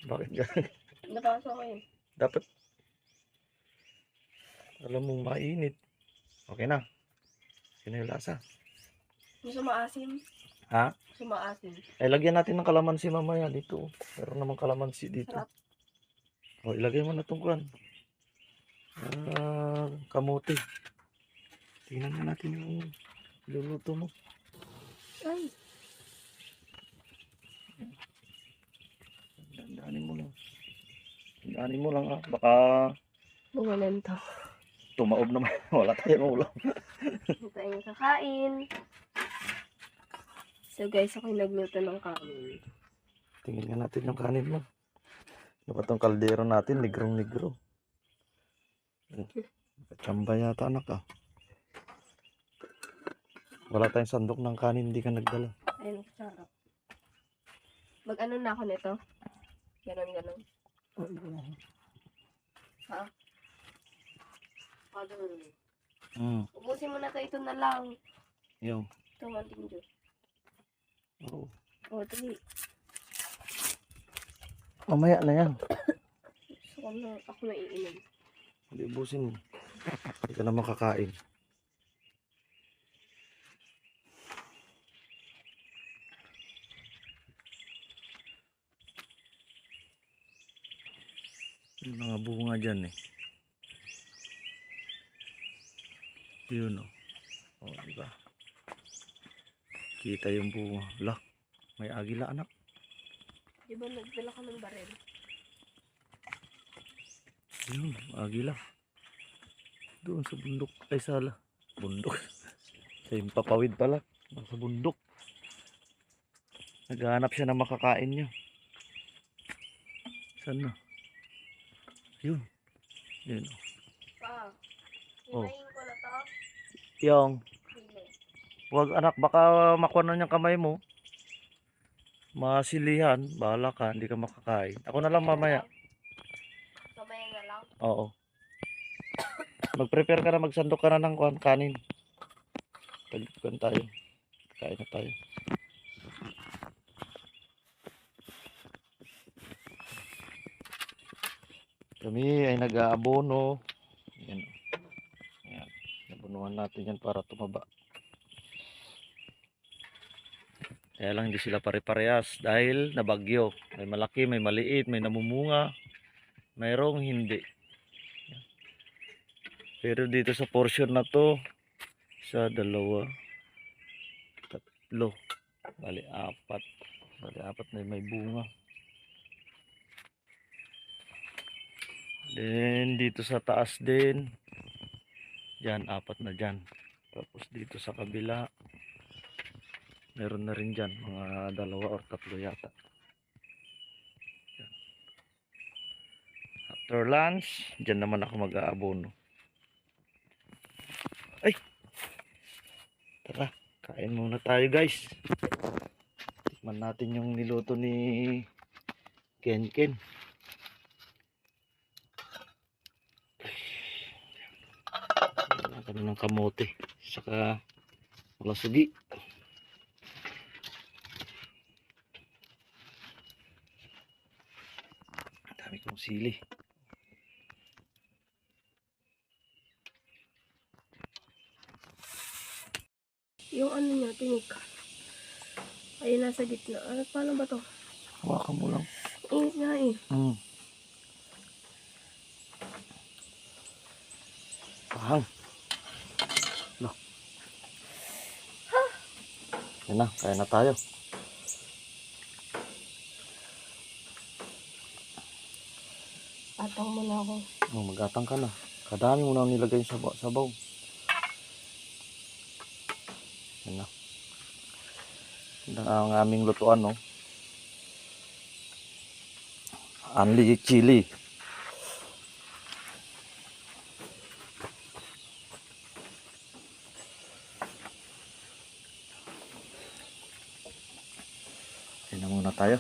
Bakit ganun? Napasok ko yun. Dapat, alam mong mainit. Okay na. Sino yung lasa? Gusto maasim. Ha? Gusto maasim. Eh, lagyan natin ng kalamansi mamaya dito. Meron namang kalamansi dito. Sarap. O, ilagay mo na itong kuwan. Kamote. Tingnan na natin yung luluto mo. Ay. Dandanin mo lang. Dandanin mo lang, baka Bumalan to. tumaob naman. Wala tayong ulam. Hindi tayo kakain. So guys, ako yung nagluto ng kanin. Tingnan nga natin yung kanin mo. Ano ba itong kaldero natin? Negrong-negro. Kachamba yata anak ah. Wala tayong sandok ng kanin, hindi ka nagdala. Ayun, sarap. Mag-ano na ako nito? Ganon. Ha? Ganon. Ubusin mo na ito na lang. Yung. Ito, manting Diyos. Oo. O, dali. Mamaya na yan. So, ako na iinom. Hindi ubusin mo. Hindi ka na makakain. Yung mga bunga dyan eh. Yun o. O, diba? Kita yung bunga. Lah, may agila anak. Diba nagdala ka ng baril? Yun, agila. Doon sa bundok. Ay, sala. Bundok. Sa Himpapawid pala. Sa bundok. Naghahanap siya na makakain niya. Saan na? Yun. Yun. Pa, Oh. himayin ko na to. Yung. Hili. Wag anak, baka makuha na niyang kamay mo. Masilihan. Bahala ka, hindi ka makakain. Ako na lang mamaya. Mamaya na lang. Oo. Mag-prepare ka na, magsandok ka na ng kanin. Tagpuan tayo. Kain na tayo. Kami ay nag-aabono. Ayan. Ayan. Nabunuhan natin yan para tumaba. Kaya lang hindi sila pare-parehas dahil nabagyo. May malaki, may maliit, may namumunga. Mayroong hindi. Pero dito sa portion na to, sa dalawa, tatlo, bali apat. Bali apat na may bunga. Then dito sa taas din, dyan, apat na dyan. Tapos dito sa kabila, meron na rin dyan, mga dalawa or tatlo yata. Dyan. After lunch, dyan naman ako mag-aabono. Ay! Tara, kain muna tayo guys. Tikman natin yung niluto ni Ken. Wala kami ng kamote. Saka malasugi. Ang dami kong sili. Yung ano niya, tinik. Ayun, nasa gitna. Ano, paano ba to? Hawakan mo lang. Init nga eh. Pahang. No. Yan na, kaya na tayo. Atang mo na ako. Mag-atang ka na. Kadami mo na nilagay sa sabaw. Yan na. Yan ang aming lutuan, no? Only chili. Yan na muna tayo.